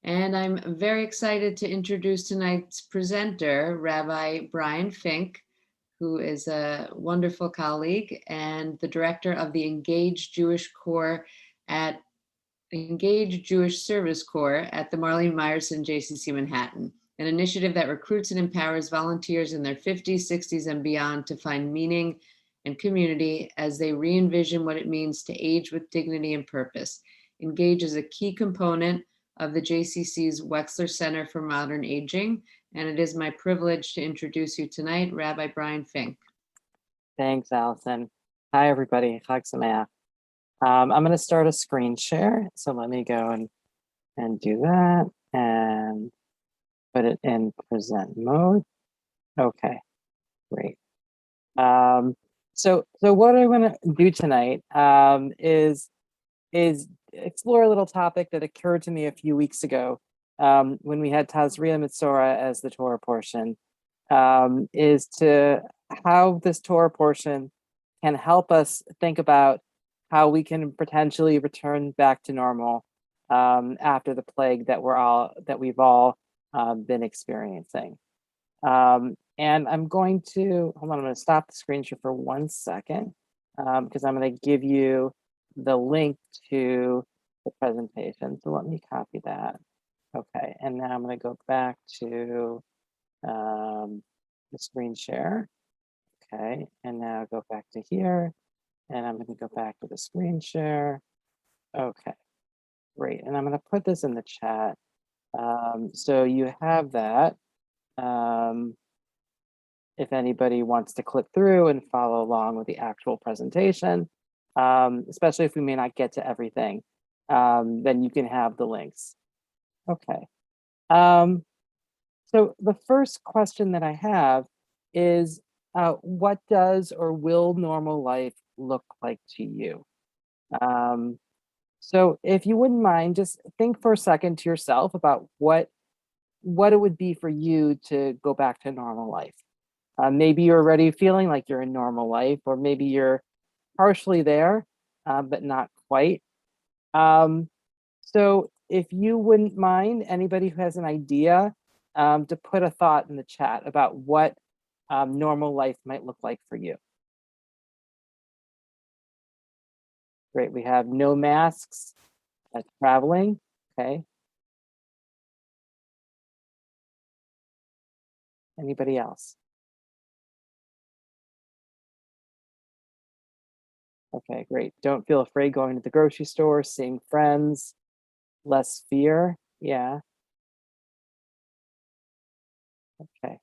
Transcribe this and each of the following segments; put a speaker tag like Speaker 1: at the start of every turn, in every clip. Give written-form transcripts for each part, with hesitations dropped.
Speaker 1: And I'm very excited to introduce tonight's presenter, Rabbi Brian Fink, who is a wonderful colleague and the director of the Engaged Jewish Service Corps at the Marlene Meyerson JCC Manhattan, an initiative that recruits and empowers volunteers in their 50s, 60s, and beyond to find meaning and community as they re-envision what it means to age with dignity and purpose. Engage is a key component of the JCC's Wexler Center for Modern Aging, and it is my privilege to introduce you tonight, Rabbi Brian Fink.
Speaker 2: Thanks, Allison. Hi, everybody. Chag Sameach. I'm going to start a screen share. So let me go and do that and put it in present mode. Okay, great. So what I want to do tonight is explore a little topic that occurred to me a few weeks ago when we had Tazria Metzora as the Torah portion, is to how this Torah portion can help us think about how we can potentially return back to normal after the plague that we've all been experiencing. And I'm going to stop the screen share for 1 second because I'm going to give you the link to the presentation. So let me copy that. Okay, and now I'm going to go back to the screen share. Okay, and now go back to here, and I'm going to go back to the screen share. Okay, great. And I'm going to put this in the chat. So you have that. If anybody wants to click through and follow along with the actual presentation, especially if we may not get to everything, then you can have the links. Okay. So the first question that I have is, what does or will normal life look like to you? So if you wouldn't mind, just think for a second to yourself about what it would be for you to go back to normal life. Maybe you're already feeling like you're in normal life, or maybe you're partially there, but not quite. So if you wouldn't mind, anybody who has an idea, to put a thought in the chat about what normal life might look like for you. Great, we have no masks, traveling, okay. Anybody else? Okay, great. Don't feel afraid going to the grocery store, seeing friends, less fear, yeah. Okay.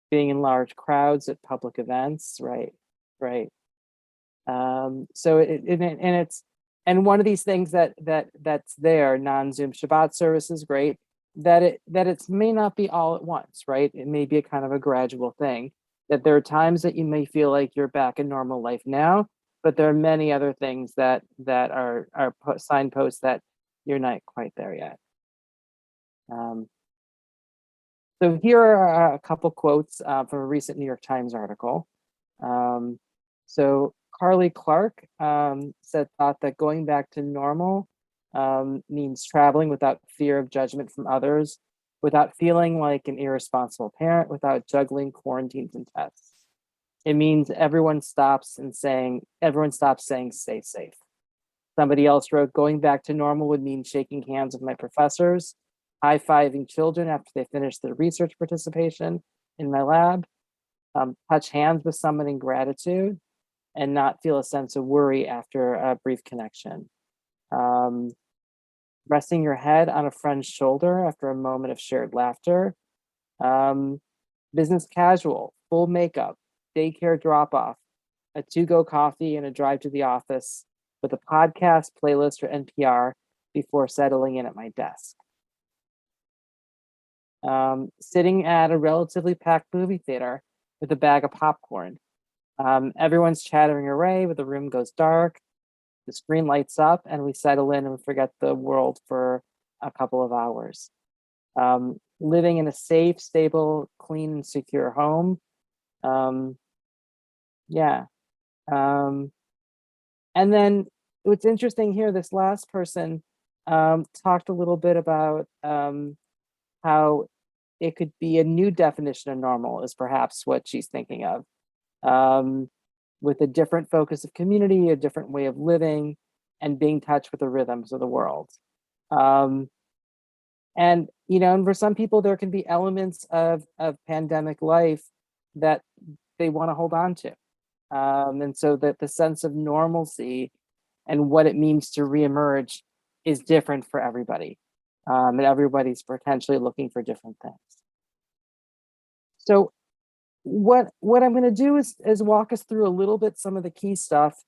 Speaker 2: Being in large crowds at public events, right. So and one of these things that's there, non-Zoom Shabbat service is great, that it may not be all at once, right? It may be a kind of a gradual thing, that there are times that you may feel like you're back in normal life now, but there are many other things that are signposts that you're not quite there yet. So here are a couple quotes from a recent New York Times article. So Carly Clark thought that going back to normal means traveling without fear of judgment from others, without feeling like an irresponsible parent, without juggling quarantines and tests. It means everyone stops saying stay safe. Somebody else wrote, going back to normal would mean shaking hands with my professors, high-fiving children after they finish their research participation in my lab, touch hands with someone in gratitude, and not feel a sense of worry after a brief connection. Resting your head on a friend's shoulder after a moment of shared laughter. Business casual, full makeup, daycare drop-off, a to-go coffee and a drive to the office with a podcast, playlist, or NPR before settling in at my desk. Sitting at a relatively packed movie theater with a bag of popcorn. Everyone's chattering away, but the room goes dark. The screen lights up and we settle in and forget the world for a couple of hours. Living in a safe, stable, clean, and secure home. And then what's interesting here, this last person talked a little bit about how it could be a new definition of normal is perhaps what she's thinking of, with a different focus of community, a different way of living, and being in touch with the rhythms of the world. And and for some people, there can be elements of pandemic life that they want to hold on to, and so that the sense of normalcy and what it means to reemerge is different for everybody, and everybody's potentially looking for different things. So what I'm going to do is walk us through a little bit some of the key stuff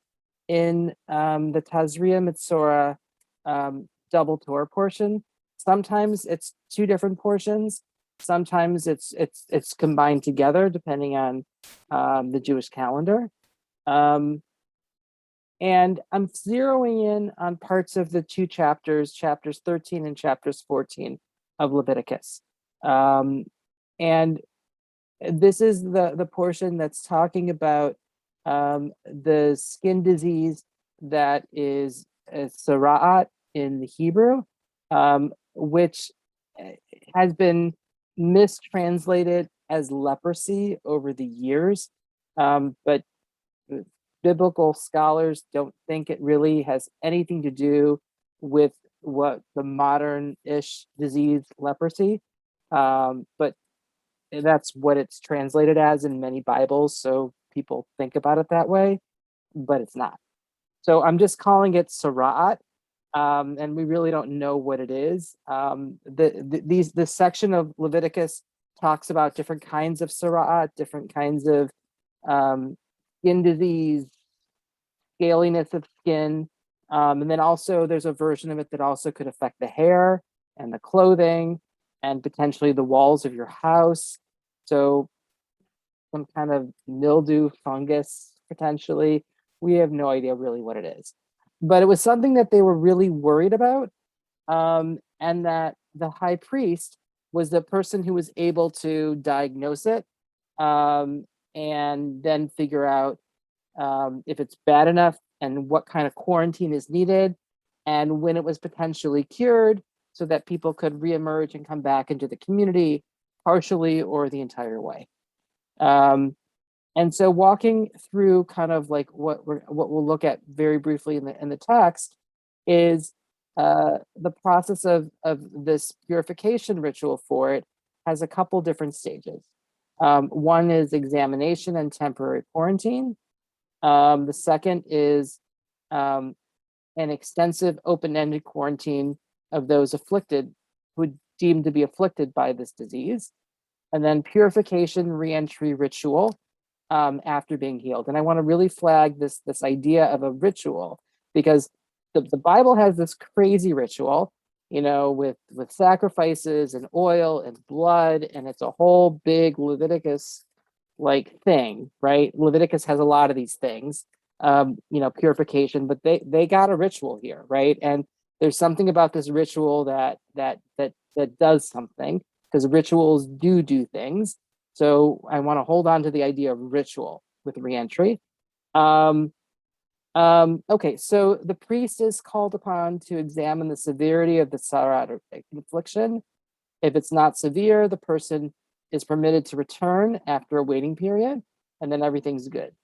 Speaker 2: in the Tazria Metzora double Torah portion. Sometimes it's two different portions. Sometimes it's combined together depending on the Jewish calendar. And I'm zeroing in on parts of the two chapters 13 and chapters 14 of Leviticus. And this is the portion that's talking about the skin disease that is tzaraat in the Hebrew, which has been mistranslated as leprosy over the years, but biblical scholars don't think it really has anything to do with what the modern-ish disease leprosy, but that's what it's translated as in many Bibles, so people think about it that way, but it's not. So I'm just calling it tzaraat, and we really don't know what it is. This section of Leviticus talks about different kinds of tzaraat, different kinds of skin disease, scaliness of skin, and then also there's a version of it that also could affect the hair and the clothing and potentially the walls of your house. So some kind of mildew, fungus, potentially. We have no idea really what it is. But it was something that they were really worried about, and that the high priest was the person who was able to diagnose it, and then figure out if it's bad enough and what kind of quarantine is needed, and when it was potentially cured so that people could reemerge and come back into the community partially or the entire way. And so walking through kind of like what we'll look at very briefly in the text is the process of this purification ritual for it has a couple different stages. One is examination and temporary quarantine. The second is an extensive open-ended quarantine of those afflicted who deemed to be afflicted by this disease, and then purification reentry ritual after being healed. And I want to really flag this idea of a ritual, because the Bible has this crazy ritual, with sacrifices and oil and blood, and it's a whole big Leviticus like thing, right? Leviticus has a lot of these things, purification, but they got a ritual here, right? And there's something about this ritual that does something, because rituals do things. So I want to hold on to the idea of ritual with reentry. Okay, so the priest is called upon to examine the severity of the tzaraat or affliction. If it's not severe, the person is permitted to return after a waiting period, and then everything's good.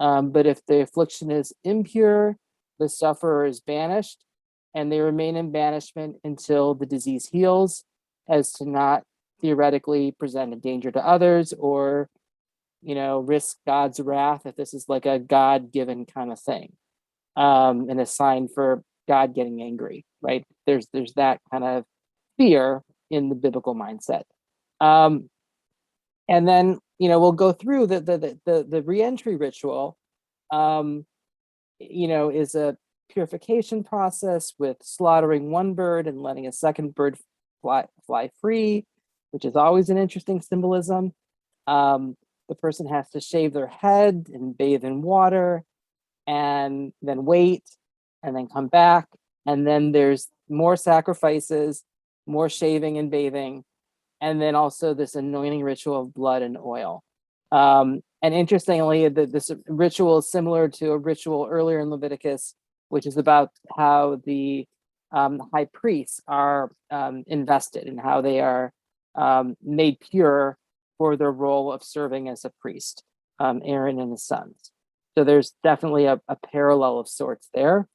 Speaker 2: But if the affliction is impure, the sufferer is banished, and they remain in banishment until the disease heals, as to not theoretically present a danger to others or, risk God's wrath if this is like a God-given kind of thing, and a sign for God getting angry, right? There's that kind of fear in the biblical mindset. And then, we'll go through the reentry ritual, is a purification process with slaughtering one bird and letting a second bird fly free, which is always an interesting symbolism. The person has to shave their head and bathe in water and then wait and then come back. And then there's more sacrifices, more shaving and bathing, and then also this anointing ritual of blood and oil. And interestingly, this ritual is similar to a ritual earlier in Leviticus, which is about how the high priests are invested and how they are made pure for their role of serving as a priest, Aaron and his sons. So there's definitely a parallel of sorts there.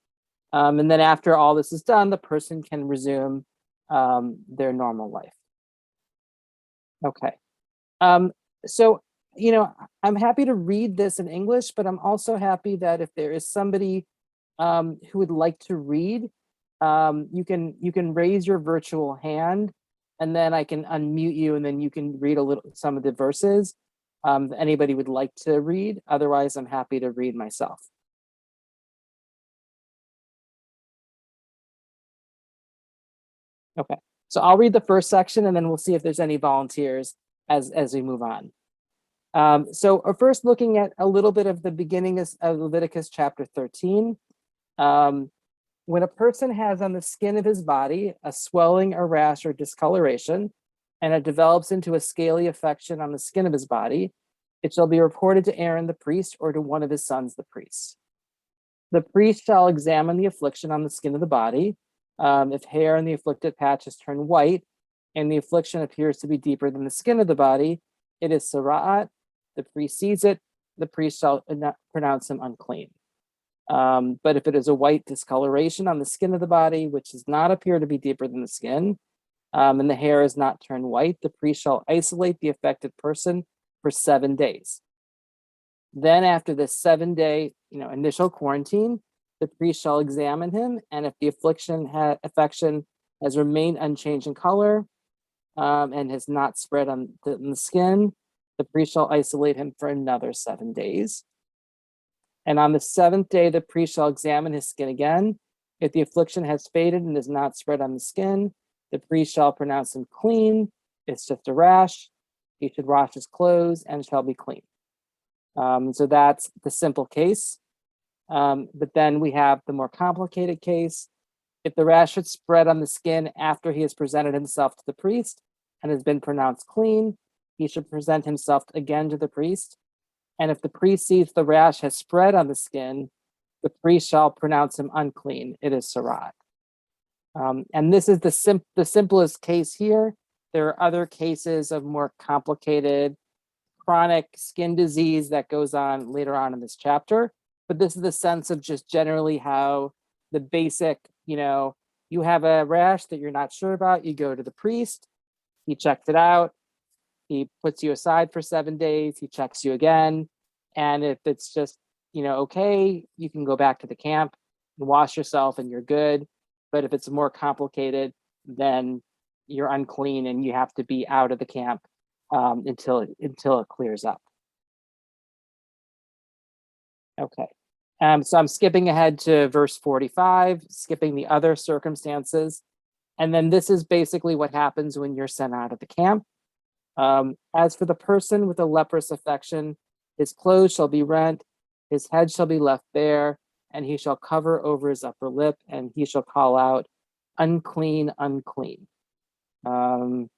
Speaker 2: And then after all this is done, the person can resume their normal life. Okay. So, I'm happy to read this in English, but I'm also happy that if there is somebody who would like to read, you can raise your virtual hand, and then I can unmute you, and then you can read some of the verses. If anybody would like to read, otherwise I'm happy to read myself. Okay, so I'll read the first section, and then we'll see if there's any volunteers as we move on. So first looking at a little bit of the beginning of Leviticus chapter 13. When a person has on the skin of his body a swelling, a rash, or discoloration, and it develops into a scaly affection on the skin of his body, it shall be reported to Aaron the priest or to one of his sons the priests. The priest shall examine the affliction on the skin of the body. If hair in the afflicted patch has turned white, and the affliction appears to be deeper than the skin of the body, it is tzaraat. The priest sees it, the priest shall pronounce him unclean. But if it is a white discoloration on the skin of the body, which does not appear to be deeper than the skin, and the hair is not turned white, the priest shall isolate the affected person for 7 days. Then after this 7-day initial quarantine, the priest shall examine him, and if the affection has remained unchanged in color and has not spread on the skin, the priest shall isolate him for another 7 days. And on the 7th day, the priest shall examine his skin again. If the affliction has faded and is not spread on the skin, the priest shall pronounce him clean. It's just a rash. He should wash his clothes and shall be clean. So that's the simple case. But then we have the more complicated case. If the rash should spread on the skin after he has presented himself to the priest and has been pronounced clean, he should present himself again to the priest. And if the priest sees the rash has spread on the skin, the priest shall pronounce him unclean. It is tzaraat. And this is the simplest case here. There are other cases of more complicated chronic skin disease that goes on later on in this chapter. But this is the sense of just generally how the basic, you have a rash that you're not sure about, you go to the priest, he checks it out, he puts you aside for 7 days, he checks you again. And if it's just, okay, you can go back to the camp and wash yourself and you're good. But if it's more complicated, then you're unclean and you have to be out of the camp until it clears up. Okay. So I'm skipping ahead to verse 45, skipping the other circumstances. And then this is basically what happens when you're sent out of the camp. As for the person with a leprous affection, his clothes shall be rent, his head shall be left bare, and he shall cover over his upper lip, and he shall call out, unclean, unclean. And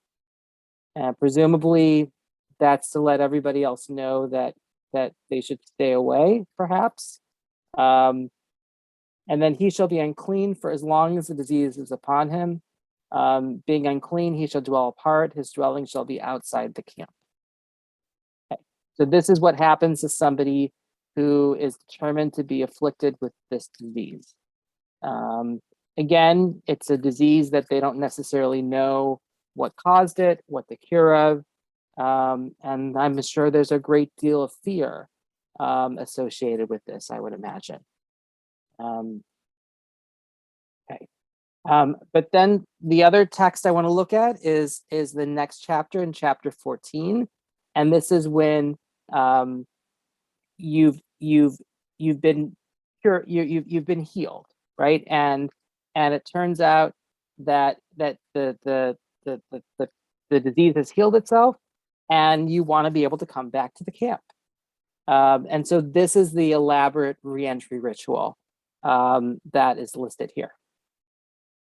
Speaker 2: presumably that's to let everybody else know that they should stay away, perhaps. And then he shall be unclean for as long as the disease is upon him. Being unclean, he shall dwell apart. His dwelling shall be outside the camp. Okay. So this is what happens to somebody who is determined to be afflicted with this disease. Again, it's a disease that they don't necessarily know what caused it, what the cure of, and I'm sure there's a great deal of fear associated with this, I would imagine. Okay. But then the other text I want to look at is the next chapter, in chapter 14, and this is when you've been cured, you've been healed, right? And it turns out that the disease has healed itself, and you want to be able to come back to the camp. And so this is the elaborate reentry ritual that is listed here.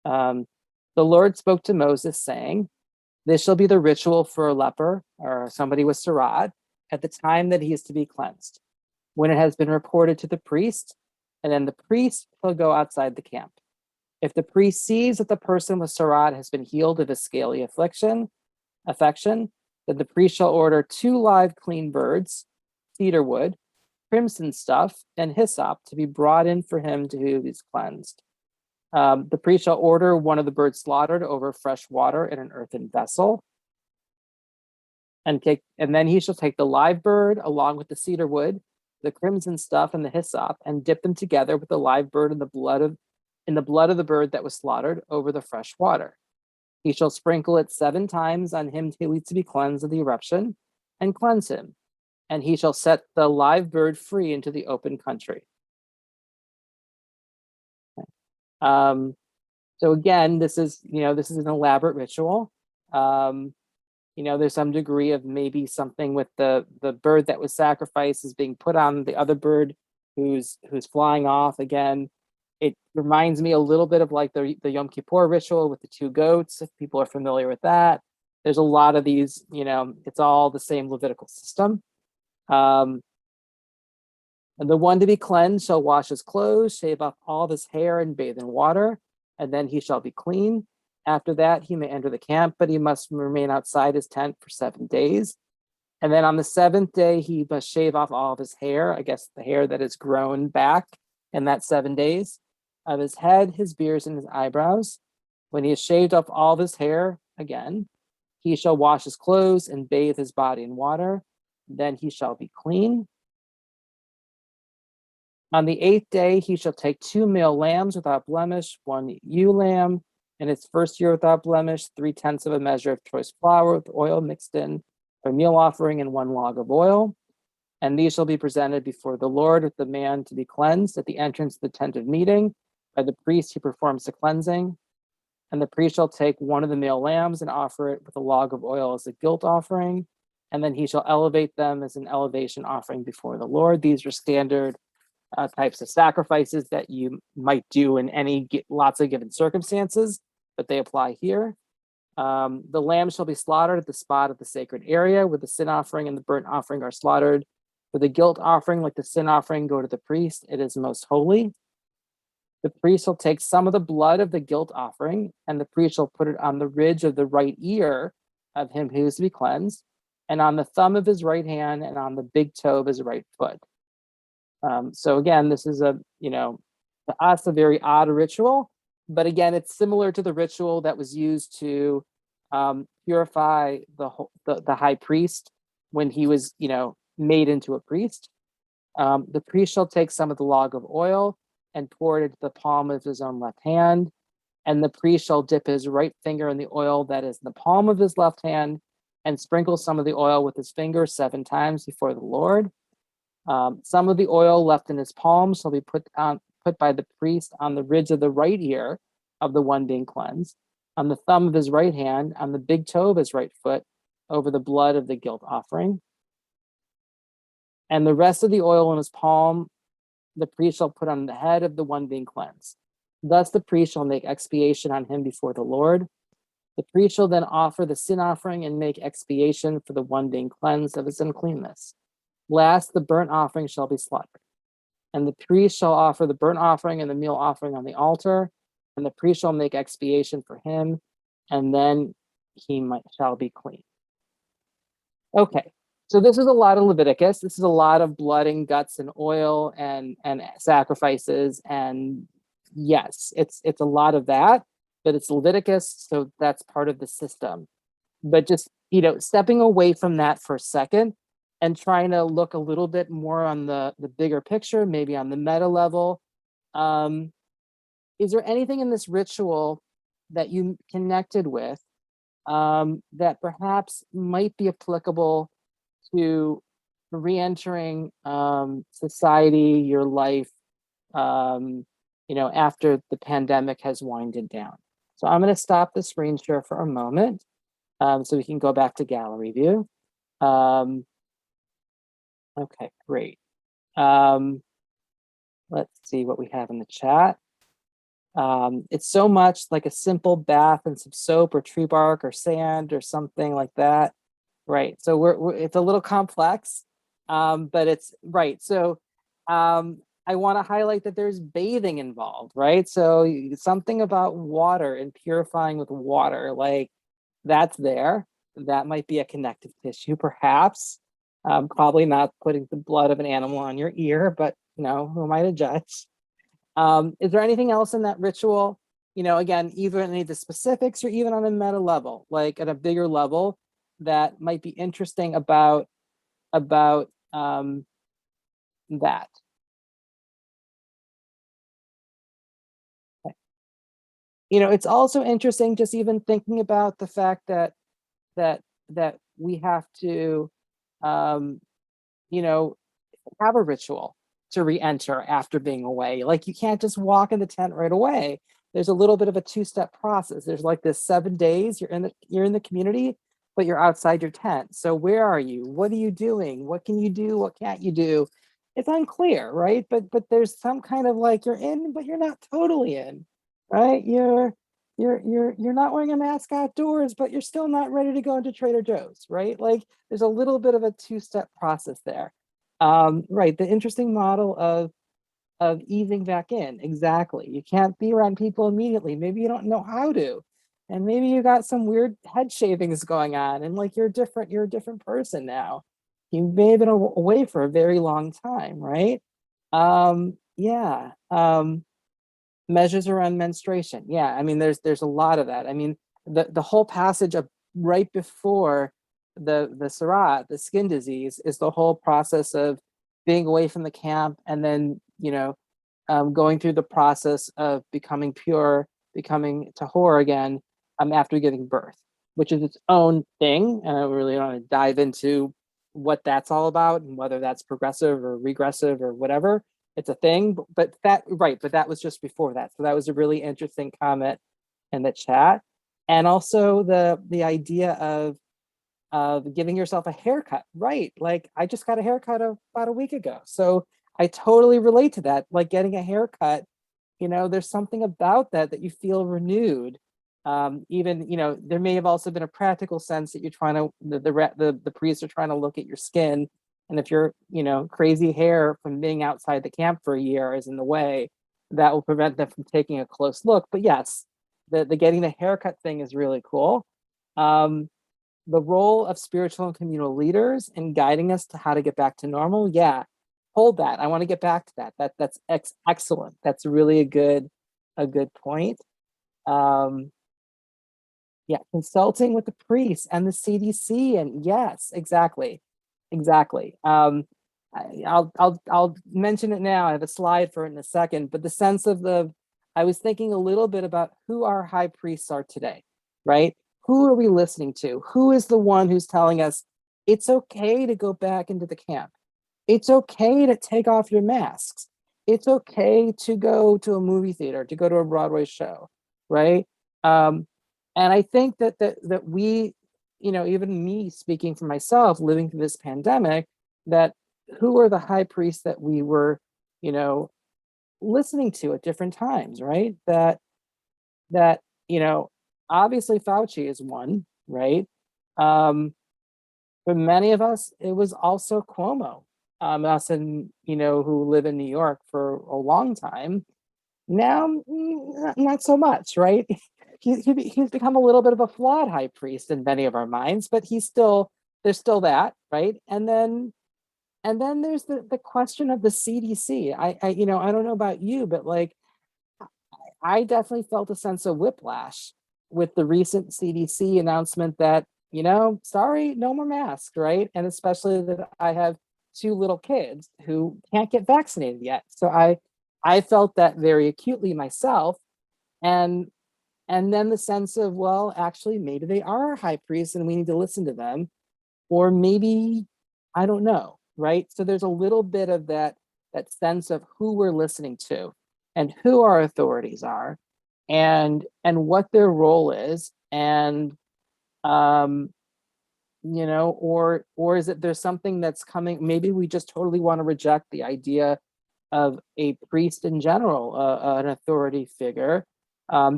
Speaker 2: The Lord spoke to Moses saying, "This shall be the ritual for a leper or somebody with tzaraat at the time that he is to be cleansed, when it has been reported to the priest, and then the priest will go outside the camp. If the priest sees that the person with tzaraat has been healed of his scaly affection, then the priest shall order 2 live clean birds, cedar wood, crimson stuff, and hyssop to be brought in for him to who is cleansed. The priest shall order one of the birds slaughtered over fresh water in an earthen vessel. And then he shall take the live bird along with the cedar wood, the crimson stuff, and the hyssop, and dip them together with the live bird in the blood of the bird that was slaughtered over the fresh water. He shall sprinkle it 7 times on him who needs to be cleansed of the eruption, and cleanse him. And he shall set the live bird free into the open country. Okay. So again, this is an elaborate ritual. There's some degree of maybe something with the bird that was sacrificed is being put on the other bird who's flying off. Again, it reminds me a little bit of like the Yom Kippur ritual with the 2 goats, if people are familiar with that. There's a lot of these, it's all the same Levitical system. And the one to be cleansed shall wash his clothes, shave off all of his hair, and bathe in water, and then he shall be clean. After that, he may enter the camp, but he must remain outside his tent for 7 days. And then on the 7th day, he must shave off all of his hair, I guess the hair that has grown back in that 7 days, of his head, his beard, and his eyebrows. When he has shaved off all of his hair again, he shall wash his clothes and bathe his body in water. Then he shall be clean. On the 8th day, he shall take 2 male lambs without blemish, 1 ewe lamb in its first year without blemish, 3/10 of a measure of choice flour with oil mixed in, a meal offering, and 1 log of oil. And these shall be presented before the Lord with the man to be cleansed at the entrance of the tent of meeting by the priest who performs the cleansing. And the priest shall take 1 of the male lambs and offer it with a log of oil as a guilt offering. And then he shall elevate them as an elevation offering before the Lord. These are standard types of sacrifices that you might do in lots of given circumstances, but they apply here. The lamb shall be slaughtered at the spot of the sacred area where the sin offering and the burnt offering are slaughtered. For the guilt offering, like the sin offering, go to the priest. It is most holy. The priest shall take some of the blood of the guilt offering, and the priest shall put it on the ridge of the right ear of him who is to be cleansed, and on the thumb of his right hand, and on the big toe of his right foot. So again, this is to us a very odd ritual, but again, it's similar to the ritual that was used to purify the high priest when he was, made into a priest. The priest shall take some of the log of oil and pour it into the palm of his own left hand, and the priest shall dip his right finger in the oil that is in the palm of his left hand, and sprinkle some of the oil with his finger 7 times before the Lord. Some of the oil left in his palm shall be put by the priest on the ridge of the right ear of the one being cleansed, on the thumb of his right hand, on the big toe of his right foot, over the blood of the guilt offering. And the rest of the oil in his palm, the priest shall put on the head of the one being cleansed. Thus the priest shall make expiation on him before the Lord. The priest shall then offer the sin offering and make expiation for the one being cleansed of his uncleanness. Last, the burnt offering shall be slaughtered. And the priest shall offer the burnt offering and the meal offering on the altar, and the priest shall make expiation for him, and then he shall be clean. Okay, so this is a lot of Leviticus. This is a lot of blood and guts and oil and sacrifices. And yes, it's a lot of that, but it's Leviticus, so that's part of the system. But just, stepping away from that for a second and trying to look a little bit more on the bigger picture, maybe on the meta level. Is there anything in this ritual that you connected with that perhaps might be applicable to re-entering society, your life, after the pandemic has winded down? So I'm going to stop the screen share for a moment so we can go back to gallery view. Okay, great. Let's see what we have in the chat. It's so much like a simple bath and some soap or tree bark or sand or something like that. Right. So it's a little complex, but it's right. So I want to highlight that there's bathing involved, right? So something about water and purifying with water, like that's there. That might be a connective tissue, perhaps. Probably not putting the blood of an animal on your ear, but who am I to judge? Is there anything else in that ritual? Again, either any of the specifics or even on a meta level, like at a bigger level, that might be interesting about that. It's also interesting just even thinking about the fact that we have to you know have a ritual to re-enter after being away. Like you can't just walk in the tent right away. There's a little bit of a two-step process. There's like this 7 days you're in the community, but you're outside your tent. So where are you? What are you doing? What can you do? What can't you do? It's unclear, right? But there's some kind of like you're in, but you're not totally in, right? You're not wearing a mask outdoors, but you're still not ready to go into Trader Joe's, right? Like there's a little bit of a two-step process there. Right, the interesting model of easing back in. Exactly. You can't be around people immediately. Maybe you don't know how to. And maybe you got some weird head shavings going on and like you're a different person now. You may have been away for a very long time, right? Yeah. Measures around menstruation. Yeah, I mean, there's a lot of that. I mean, the whole passage of right before the tzaraat, the skin disease, is the whole process of being away from the camp and then going through the process of becoming pure, becoming tahor again after giving birth, which is its own thing. And I really don't want to dive into what that's all about and whether that's progressive or regressive or whatever. It's a thing, but that was just before that. So that was a really interesting comment in the chat. And also the idea of giving yourself a haircut, right? Like I just got a haircut about a week ago. So I totally relate to that. Like getting a haircut, there's something about that you feel renewed. Even, there may have also been a practical sense that you're trying to, the priests are trying to look at your skin. And if your, crazy hair from being outside the camp for a year is in the way, that will prevent them from taking a close look. But yes, the getting the haircut thing is really cool. The role of spiritual and communal leaders in guiding us to how to get back to normal. Yeah, hold that. I want to get back to that. That's excellent. That's really a good point. Yeah, consulting with the priests and the CDC, and yes, exactly. I'll mention it now. I have a slide for it in a second, but the sense of I was thinking a little bit about who our high priests are today, right? Who are we listening to? Who is the one who's telling us it's okay to go back into the camp? It's okay to take off your masks. It's okay to go to a movie theater, to go to a Broadway show, right? And I think that we, even me speaking for myself, living through this pandemic, that who are the high priests that we were, listening to at different times, right? That obviously Fauci is one, right? For many of us, it was also Cuomo. Us and who live in New York for a long time. Now, not so much, right? He's become a little bit of a flawed high priest in many of our minds, but there's still that, right? And then there's the question of the CDC. I don't know about you, but like I definitely felt a sense of whiplash with the recent CDC announcement that, sorry, no more masks, right? And especially that I have 2 little kids who can't get vaccinated yet. So I felt that very acutely myself. And then the sense of, well, actually, maybe they are high priests and we need to listen to them. Or maybe, I don't know, right? So there's a little bit of that sense of who we're listening to and who our authorities are and what their role is. And, or is it there's something that's coming, maybe we just totally want to reject the idea of a priest in general, an authority figure,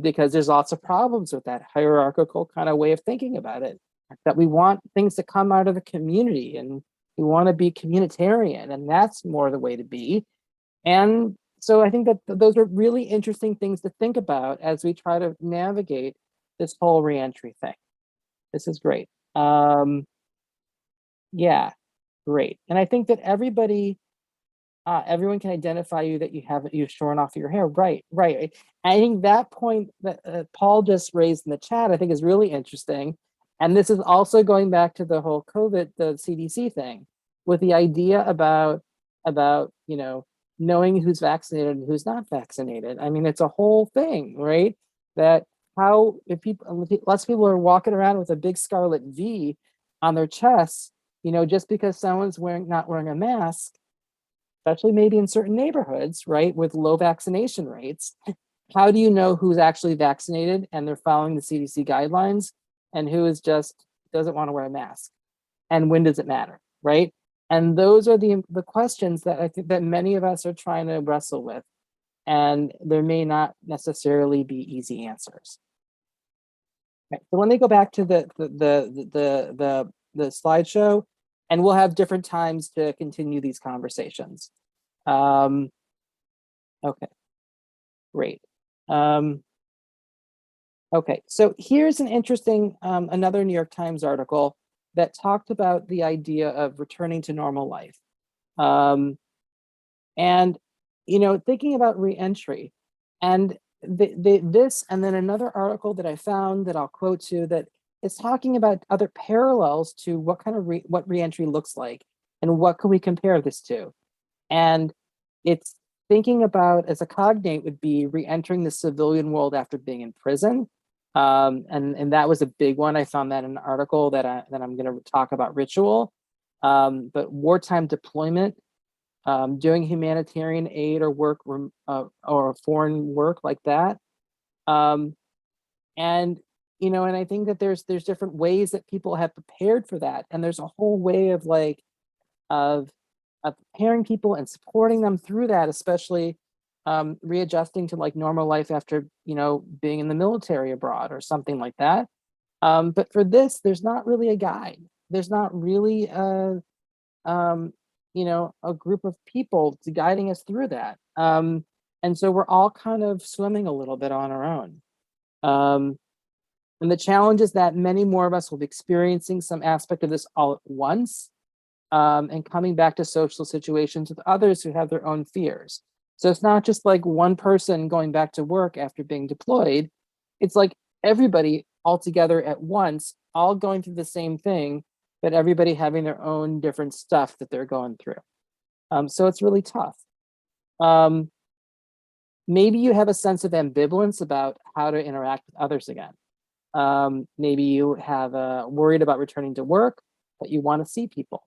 Speaker 2: because there's lots of problems with that hierarchical kind of way of thinking about it, that we want things to come out of the community and we want to be communitarian, and that's more the way to be. And so I think that those are really interesting things to think about as we try to navigate this whole reentry thing. This is great. Yeah, great. And I think that everyone can identify you that you've shorn off your hair. Right, right. I think that point that Paul just raised in the chat, I think is really interesting. And this is also going back to the whole COVID, the CDC thing, with the idea about knowing who's vaccinated and who's not vaccinated. I mean, it's a whole thing, right? That how if people, less people are walking around with a big scarlet V on their chests, just because someone's not wearing a mask, especially maybe in certain neighborhoods, right, with low vaccination rates. How do you know who's actually vaccinated and they're following the CDC guidelines, and who is just doesn't want to wear a mask? And when does it matter, right? And those are the questions that I think that many of us are trying to wrestle with, and there may not necessarily be easy answers. Okay, so let me go back to the slideshow, and we'll have different times to continue these conversations. Okay, great. Okay, so here's an interesting, another New York Times article that talked about the idea of returning to normal life. And, thinking about reentry, and this, and then another article that I found that I'll quote to that is talking about other parallels to what kind of what reentry looks like and what can we compare this to. And it's thinking about, as a cognate would be re-entering the civilian world after being in prison. And that was a big one. I found that in an article that I'm going to talk about ritual. But wartime deployment, doing humanitarian aid or work or foreign work like that. And and I think that there's different ways that people have prepared for that, and there's a whole way of preparing people and supporting them through that, especially readjusting to normal life after being in the military abroad or something like that. But for this, there's not really a guide. There's not really a group of people guiding us through that. And so we're all kind of swimming a little bit on our own. And the challenge is that many more of us will be experiencing some aspect of this all at once, and coming back to social situations with others who have their own fears. So it's not just like one person going back to work after being deployed. It's like everybody all together at once, all going through the same thing, but everybody having their own different stuff that they're going through. So it's really tough. Maybe you have a sense of ambivalence about how to interact with others again. Maybe you have worried about returning to work, but you want to see people.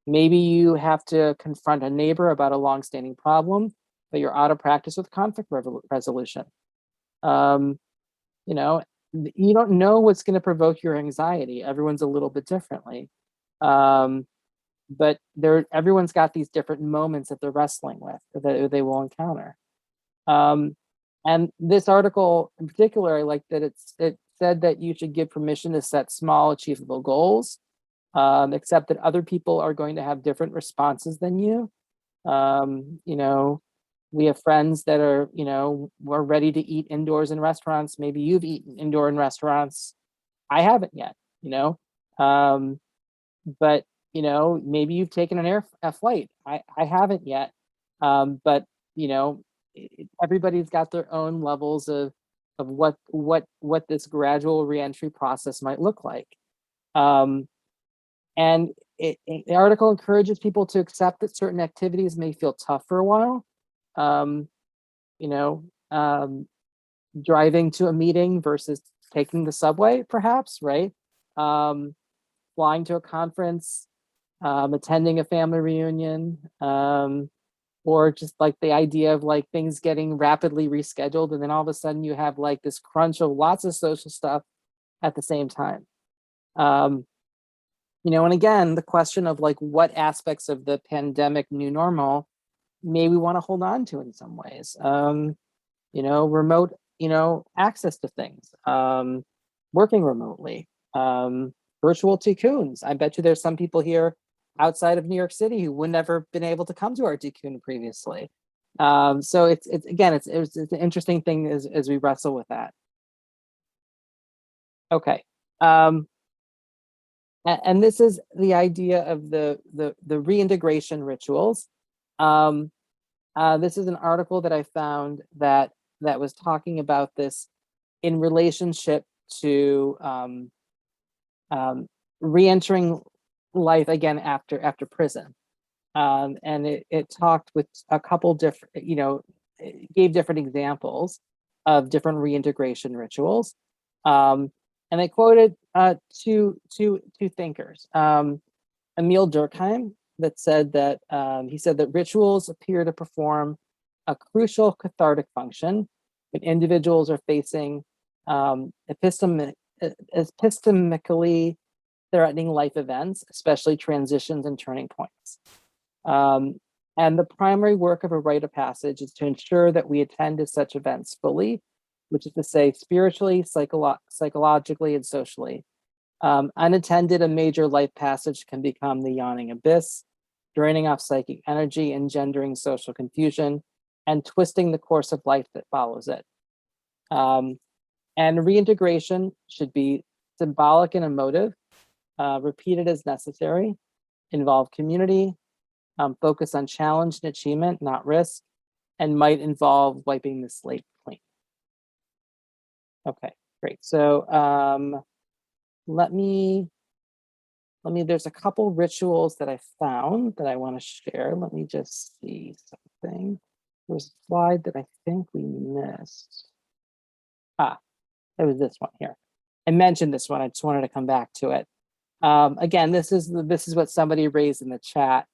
Speaker 2: Maybe you have to confront a neighbor about a longstanding problem, but you're out of practice with conflict resolution. You don't know what's going to provoke your anxiety. Everyone's a little bit differently. But everyone's got these different moments that they're wrestling with, that they will encounter. And this article in particular, I like that it said that you should give permission to set small, achievable goals, except that other people are going to have different responses than you. We have friends that are, we're ready to eat indoors in restaurants. Maybe you've eaten indoor in restaurants. I haven't yet, but, maybe you've taken a flight. I haven't yet. But, everybody's got their own levels of what this gradual reentry process might look like. And the article encourages people to accept that certain activities may feel tough for a while. Driving to a meeting versus taking the subway, perhaps, right? Flying to a conference, attending a family reunion, or just the idea of things getting rapidly rescheduled, and then all of a sudden you have this crunch of lots of social stuff at the same time. And again, the question of what aspects of the pandemic new normal may we want to hold on to in some ways. Remote, access to things, working remotely, virtual tycoons. I bet you there's some people here outside of New York City who would never been able to come to our tycoon previously. So it's again, it's an interesting thing as we wrestle with that. Okay. And this is the idea of the reintegration rituals. This is an article that I found that was talking about this in relationship to re-entering life again after prison. And it talked with a couple different, it gave different examples of different reintegration rituals. And I quoted two thinkers, Emil Durkheim, that said that he said that rituals appear to perform a crucial cathartic function when individuals are facing epistemically threatening life events, especially transitions and turning points. And the primary work of a rite of passage is to ensure that we attend to such events fully, which is to say spiritually, psychologically, and socially. Unattended, a major life passage can become the yawning abyss, draining off psychic energy, engendering social confusion, and twisting the course of life that follows it. And reintegration should be symbolic and emotive, repeated as necessary, involve community, focus on challenge and achievement, not risk, and might involve wiping the slate clean. Okay, great. So there's a couple rituals that I found that I want to share. Let me just see something. There was a slide that I think we missed. It was this one here. I mentioned this one. I just wanted to come back to it. Again, this is what somebody raised in the chat,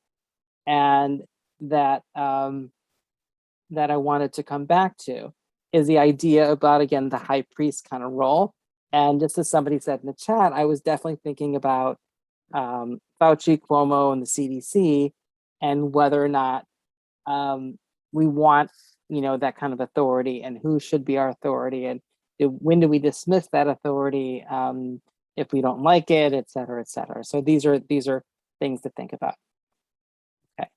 Speaker 2: and that that I wanted to come back to is the idea about, again, the high priest kind of role. And just as somebody said in the chat, I was definitely thinking about Fauci, Cuomo, and the CDC, and whether or not we want, that kind of authority, and who should be our authority, and when do we dismiss that authority if we don't like it, et cetera, et cetera. So these are things to think about. Okay.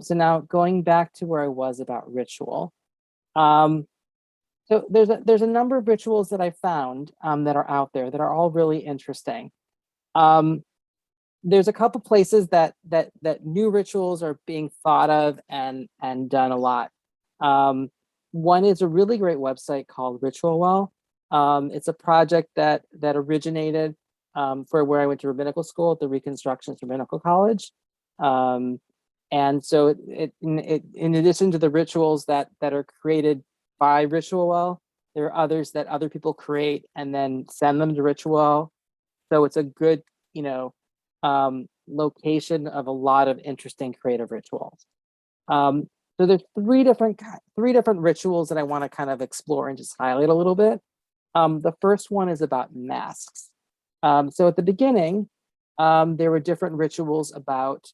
Speaker 2: So now going back to where I was about ritual. So there's a number of rituals that I found that are out there that are all really interesting. There's a couple places that new rituals are being thought of and done a lot. One is a really great website called Ritual Well. It's a project that originated for where I went to rabbinical school at the Reconstructionist Rabbinical College. And so it in addition to the rituals that are created by Ritual Well, there are others that other people create and then send them to Ritual Well. So it's a good, location of a lot of interesting creative rituals. So there's three different rituals that I want to kind of explore and just highlight a little bit. The first one is about masks. So at the beginning, there were different rituals about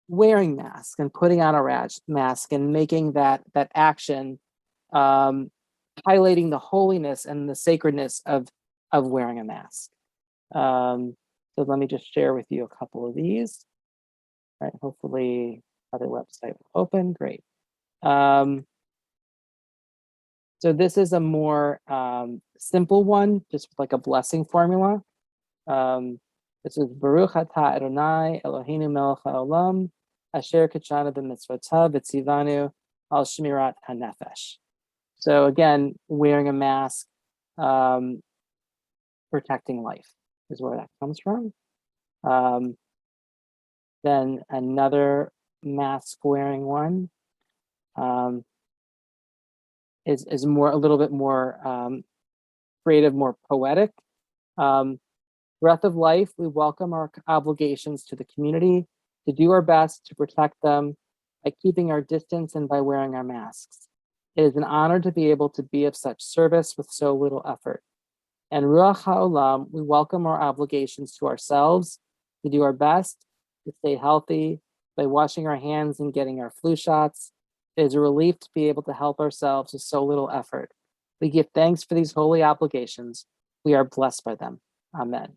Speaker 2: wearing masks and putting on a mask and making that action, highlighting the holiness and the sacredness of wearing a mask. So let me just share with you a couple of these. All right, hopefully other website will open. Great. So this is a more simple one, just like a blessing formula. This is Baruch Atah Adonai Eloheinu melech haolam asher kachana b'mitzvotav v'tzivanu al shmirat hanefesh. So again, wearing a mask, protecting life is where that comes from. Then another mask wearing one is a little bit more creative, more poetic. Breath of life, we welcome our obligations to the community to do our best to protect them by keeping our distance and by wearing our masks. It is an honor to be able to be of such service with so little effort. And Ruach HaOlam, we welcome our obligations to ourselves to do our best to stay healthy by washing our hands and getting our flu shots. It is a relief to be able to help ourselves with so little effort. We give thanks for these holy obligations. We are blessed by them. Amen.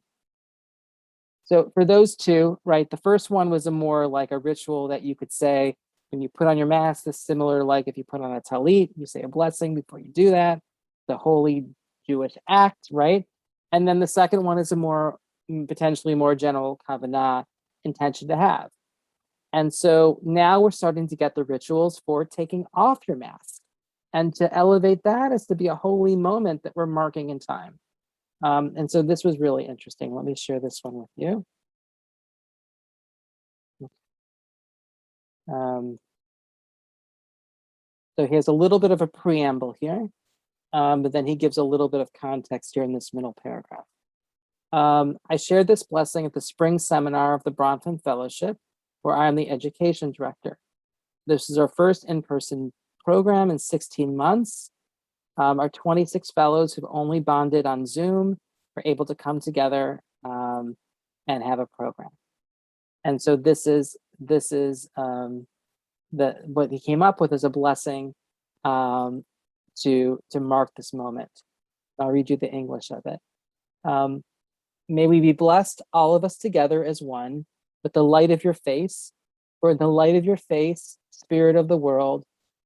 Speaker 2: So for those two, right, the first one was a more like a ritual that you could say when you put on your mask, it's similar like if you put on a talit, you say a blessing before you do that, the holy Jewish act, right? And then the second one is a more potentially more general kavanah intention to have. And so now we're starting to get the rituals for taking off your mask, and to elevate that as to be a holy moment that we're marking in time. And so this was really interesting. Let me share this one with you. So he has a little bit of a preamble here, but then he gives a little bit of context here in this middle paragraph. I shared this blessing at the spring seminar of the Bronfman Fellowship, where I am the education director. This is our first in-person program in 16 months. Our 26 fellows who've only bonded on Zoom are able to come together and have a program. And so this is what he came up with as a blessing to mark this moment. I'll read you the English of it. May we be blessed, all of us together as one, with the light of your face. For in the light of your face, Spirit of the world,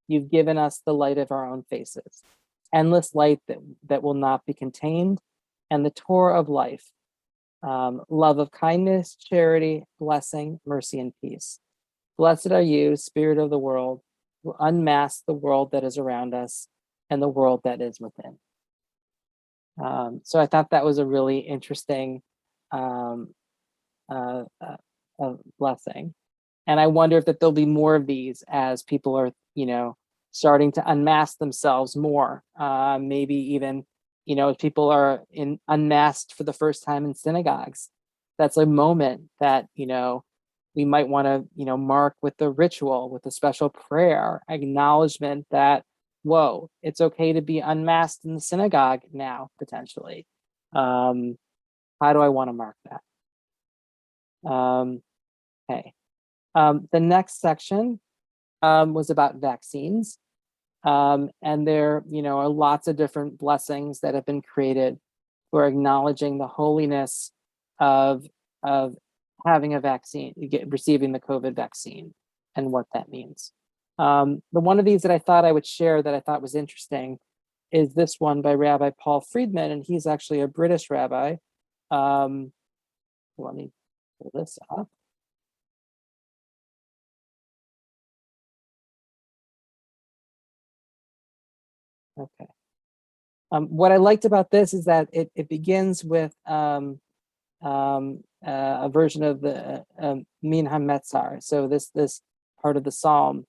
Speaker 2: you've given us the light of our own faces, endless light that will not be contained, and the Torah of life, love of kindness, charity, blessing, mercy, and peace. Blessed are you, Spirit of the world, who unmask the world that is around us and the world that is within. So I thought that was a really interesting blessing. And I wonder if that there'll be more of these as people are, starting to unmask themselves more. Maybe even, if people are unmasked for the first time in synagogues, that's a moment that, we might want to, mark with the ritual, with a special prayer, acknowledgement that, whoa, it's okay to be unmasked in the synagogue now, potentially. How do I want to mark that? Okay. The next section was about vaccines. And there, are lots of different blessings that have been created for acknowledging the holiness of having a vaccine, receiving the COVID vaccine, and what that means. The one of these that I thought I would share that I thought was interesting is this one by Rabbi Paul Friedman, and he's actually a British rabbi. Let me pull this up. Okay. What I liked about this is that it begins with a version of the Min HaMetzar. So this part of the psalm,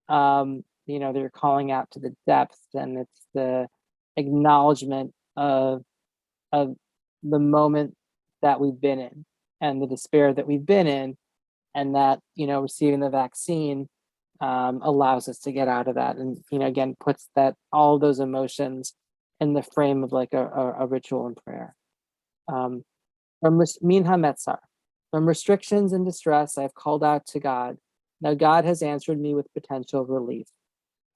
Speaker 2: they're calling out to the depth, and it's the acknowledgement of the moment that we've been in and the despair that we've been in, and that receiving the vaccine allows us to get out of that, and again puts that all those emotions in the frame of like a ritual and prayer. From Min HaMetzar, from restrictions and distress, I have called out to God. Now God has answered me with potential relief.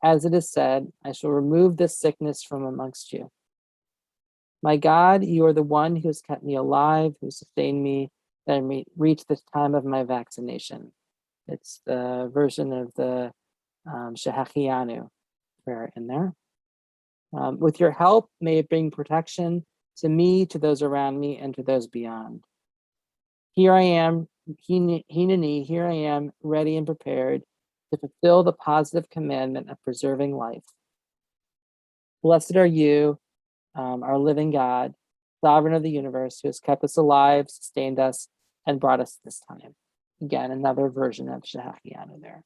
Speaker 2: As it is said, I shall remove this sickness from amongst you. My God, you are the one who has kept me alive, who sustained me, that I may reach this time of my vaccination. It's the version of the Shehachianu prayer in there. With your help, may it bring protection to me, to those around me, and to those beyond. Here I am, Hineni, here I am, ready and prepared to fulfill the positive commandment of preserving life. Blessed are you, our living God, sovereign of the universe, who has kept us alive, sustained us, and brought us this time. Again, another version of Shehachianu there.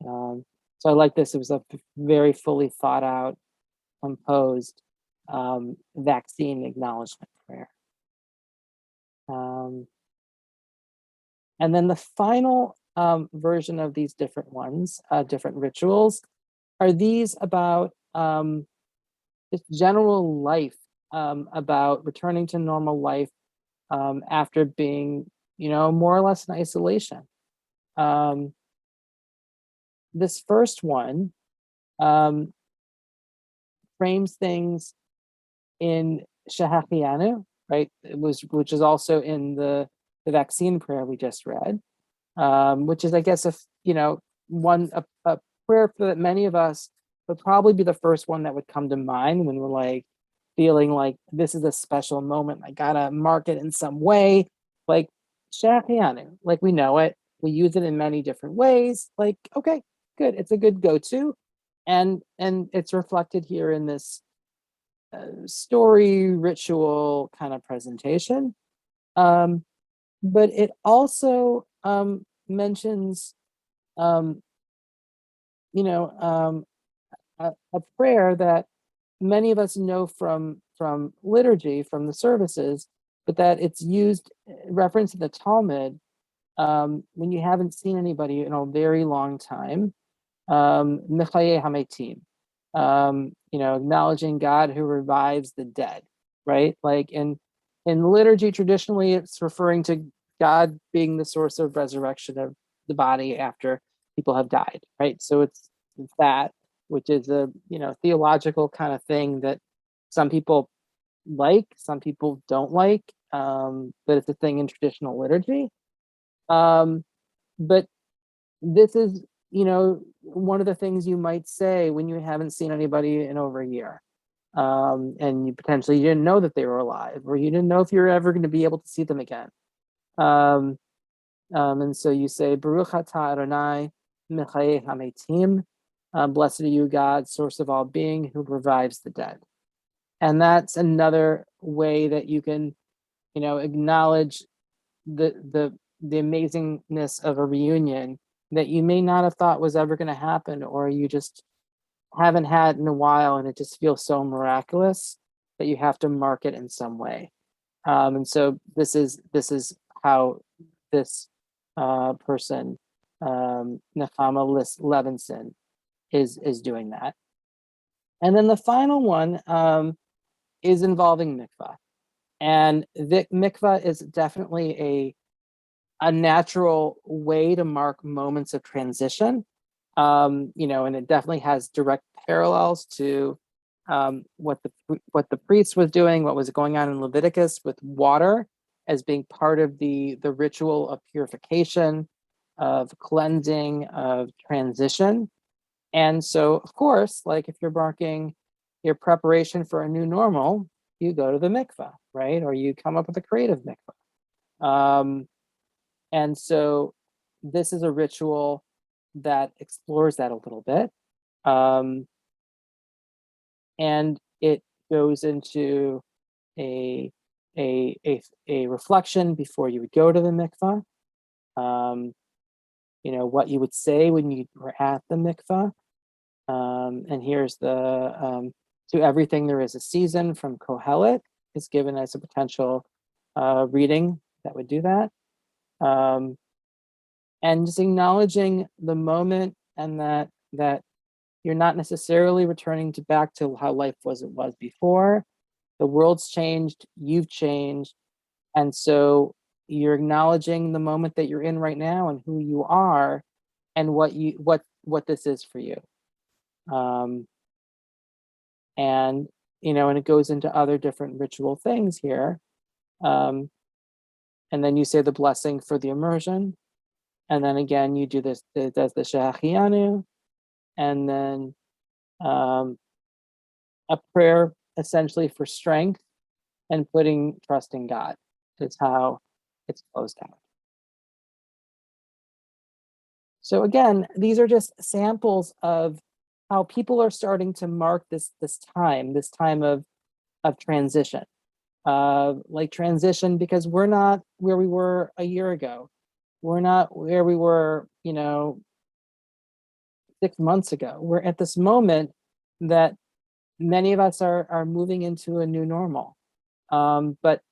Speaker 2: So I like this. It was a very fully thought out, composed vaccine acknowledgement prayer. And then the final version of these different ones, different rituals, are these about just general life, about returning to normal life after being, more or less in isolation. This first one frames things in Shehachianu, right? Which is also in the vaccine prayer we just read, which is, I guess, a prayer for that many of us would probably be the first one that would come to mind when we're like feeling like this is a special moment. I gotta mark it in some way. Like Shachianu, like we know it. We use it in many different ways. Like, okay, good. It's a good go-to. And it's reflected here in this story ritual kind of presentation. But it also mentions um, a prayer that many of us know from liturgy, from the services, but that it's used referenced in the Talmud when you haven't seen anybody in a very long time. Mechaye hametim, acknowledging God who revives the dead, right? Like in liturgy, traditionally, it's referring to God being the source of resurrection of the body after people have died, right? So it's that, which is a theological kind of thing that some people like, some people don't like, but it's a thing in traditional liturgy. But this is, one of the things you might say when you haven't seen anybody in over a year. And you potentially didn't know that they were alive, or you didn't know if you're ever going to be able to see them again. And so you say, Baruch atah Adonai, mechaye hametim, blessed are you, God, source of all being, who revives the dead. And that's another way that you can, acknowledge the amazingness of a reunion that you may not have thought was ever going to happen, or you just haven't had in a while, and it just feels so miraculous that you have to mark it in some way. And so this is how this person, Nechama Levinson, is doing that. And then the final one is involving mikvah, and the mikvah is definitely a natural way to mark moments of transition. And it definitely has direct parallels to what the priest was doing, what was going on in Leviticus with water as being part of the ritual of purification, of cleansing, of transition. And so, of course, like if you're marking your preparation for a new normal, you go to the mikvah, right? Or you come up with a creative mikvah. And so this is a ritual that explores that a little bit. And it goes into a reflection before you would go to the mikvah. What you would say when you were at the mikvah. And here's the to everything there is a season from Kohelet is given as a potential reading that would do that. And just acknowledging the moment, and that you're not necessarily returning back to how life was before. The world's changed, you've changed, and so you're acknowledging the moment that you're in right now and who you are, and what this is for you. And and it goes into other different ritual things here. And then you say the blessing for the immersion, and then again you do this, does the Shehachianu, and then a prayer essentially for strength and putting trust in God is how it's closed out. So again, these are just samples of how people are starting to mark this time of transition. Like transition, because we're not where we were a year ago. We're not where we were, 6 months ago. We're at this moment that many of us are moving into a new normal. But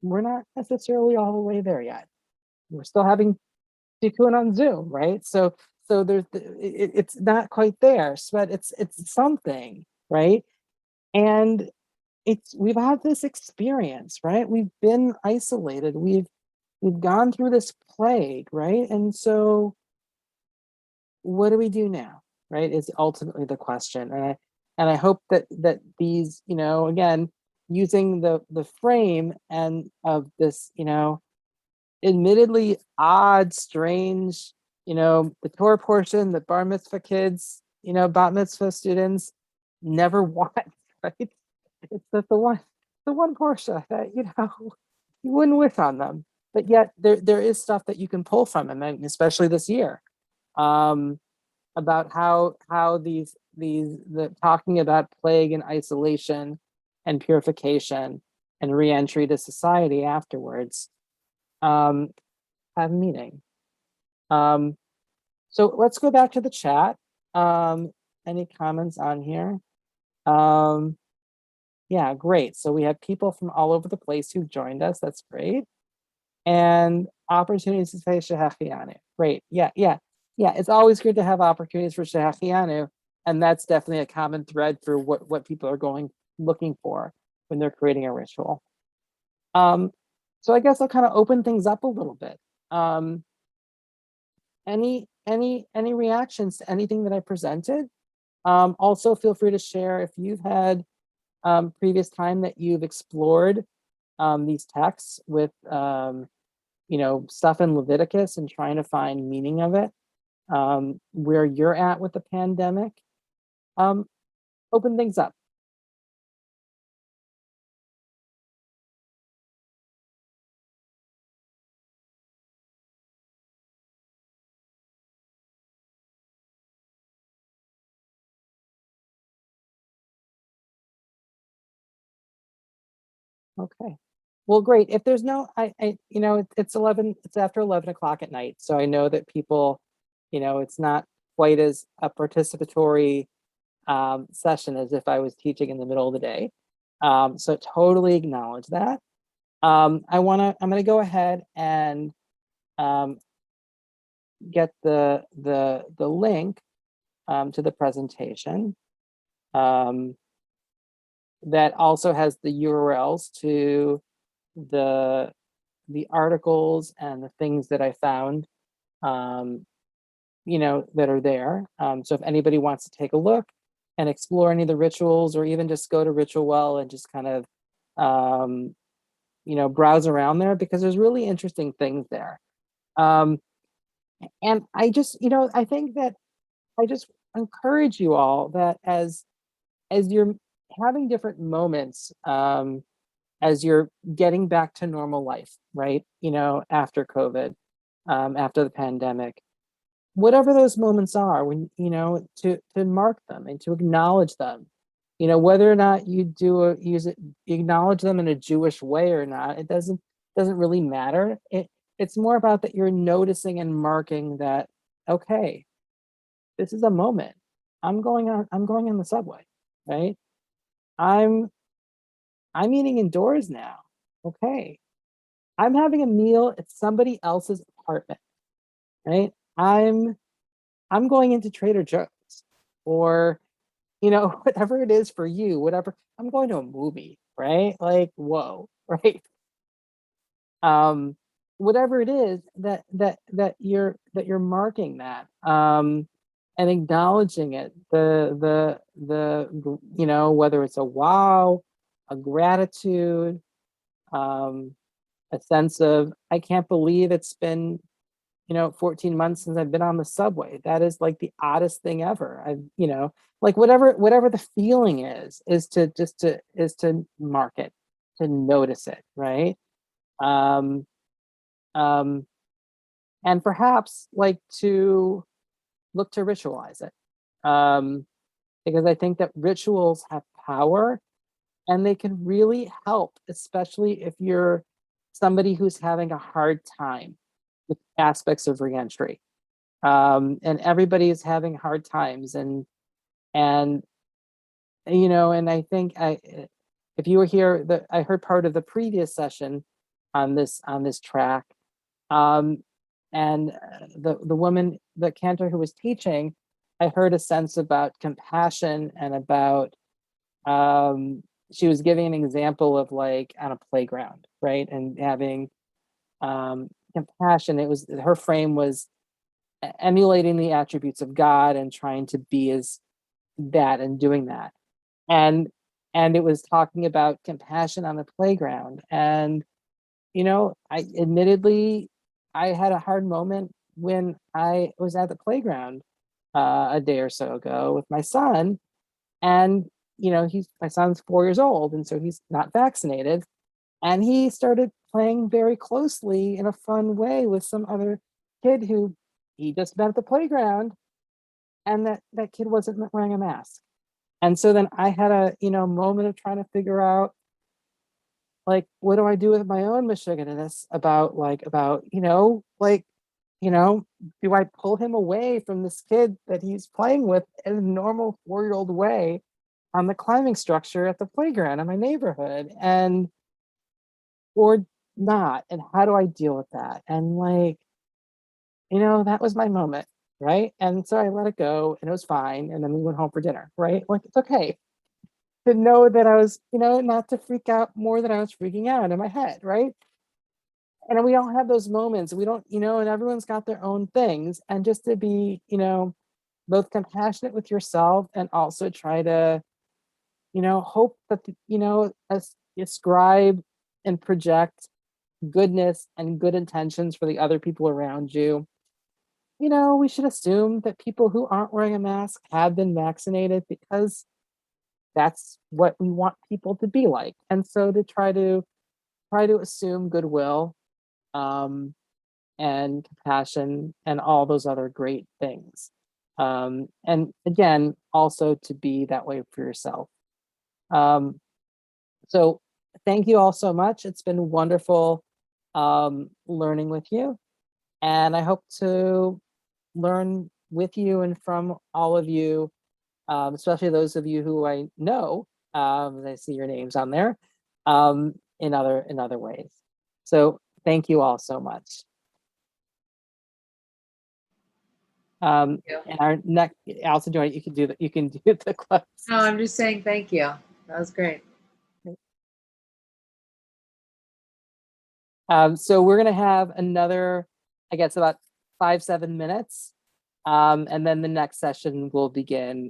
Speaker 2: we're not necessarily all the way there yet. We're still having tikkun on Zoom, right? So there's it's not quite there, but it's something, right? And we've had this experience, right? We've been isolated. We've gone through this plague, right? And so what do we do now, right? Is ultimately the question. And I hope that these, again, using the frame and of this, admittedly odd, strange, the Torah portion, the bar mitzvah kids, bat mitzvah students never want, right? It's the one portion that, you wouldn't wish on them. But yet there is stuff that you can pull from them, and especially this year, about how the talking about plague and isolation and purification and reentry to society afterwards have meaning. So let's go back to the chat. Any comments on here? Yeah, great. So we have people from all over the place who've joined us. That's great. And opportunities to say Shehachianu. Great. Yeah. It's always good to have opportunities for Shehachianu. And that's definitely a common thread for what people are looking for when they're creating a ritual. So I guess I'll kind of open things up a little bit. Any reactions to anything that I presented? Also feel free to share if you've had previous time that you've explored these texts with stuff in Leviticus and trying to find meaning of it, where you're at with the pandemic. Open things up. Okay. Well, great. If there's no, it's after 11 o'clock at night. So I know that people, it's not quite as a participatory session as if I was teaching in the middle of the day. So totally acknowledge that. I'm going to go ahead and get the link to the presentation. That also has the URLs to the articles and the things that I found, that are there. So if anybody wants to take a look and explore any of the rituals, or even just go to Ritual Well and just kind of, browse around there, because there's really interesting things there. And I just, I think that I just encourage you all that as you're having different moments, as you're getting back to normal life, right? After COVID, after the pandemic, whatever those moments are, when, to mark them and to acknowledge them, whether or not you acknowledge them in a Jewish way or not, it doesn't really matter. It's more about that you're noticing and marking that, okay, this is a moment. I'm going on the subway, right? I'm eating indoors now. Okay. I'm having a meal at somebody else's apartment, right? I'm going into Trader Joe's, or, whatever it is for you, whatever. I'm going to a movie, right? Like, whoa, right? Whatever it is that you're marking that, and acknowledging it, the whether it's a wow, a gratitude, a sense of, I can't believe it's been 14 months since I've been on the subway. That is like the oddest thing ever. Like whatever the feeling is to mark it, to notice it, right? And perhaps like to look to ritualize it, because I think that rituals have power, and they can really help, especially if you're somebody who's having a hard time with aspects of reentry. And everybody is having hard times, and I think if you were here, I heard part of the previous session on this track, and the woman, the cantor who was teaching, I heard a sense about compassion and about, she was giving an example of like on a playground, right? And having compassion. Her frame was emulating the attributes of God and trying to be as that and doing that. And it was talking about compassion on the playground. And, I admittedly, I had a hard moment when I was at the playground a day or so ago with my son, and my son's 4 years old, and so he's not vaccinated, and he started playing very closely in a fun way with some other kid who he just met at the playground, and that kid wasn't wearing a mask. And so then I had a moment of trying to figure out, like, what do I do with my own mishiganess do I pull him away from this kid that he's playing with in a normal 4-year-old way on the climbing structure at the playground in my neighborhood, and or not? And how do I deal with that? And that was my moment, right? And so I let it go, and it was fine. And then we went home for dinner, right? Like, it's okay to know that I was, not to freak out more than I was freaking out in my head, right? And we all have those moments. We don't, and everyone's got their own things. And just to be, both compassionate with yourself and also try to, hope that, ascribe and project goodness and good intentions for the other people around you. We should assume that people who aren't wearing a mask have been vaccinated, because that's what we want people to be like. And so to try to assume goodwill, um, and compassion and all those other great things. And again, also to be that way for yourself. So thank you all so much. It's been wonderful learning with you. And I hope to learn with you and from all of you, especially those of you who I know, I see your names on there, in other ways. So thank you all so much. And our next, Allison, you can do the close.
Speaker 1: No, I'm just saying thank you. That was great.
Speaker 2: So we're gonna have another, I guess, about 5-7 minutes, and then the next session will begin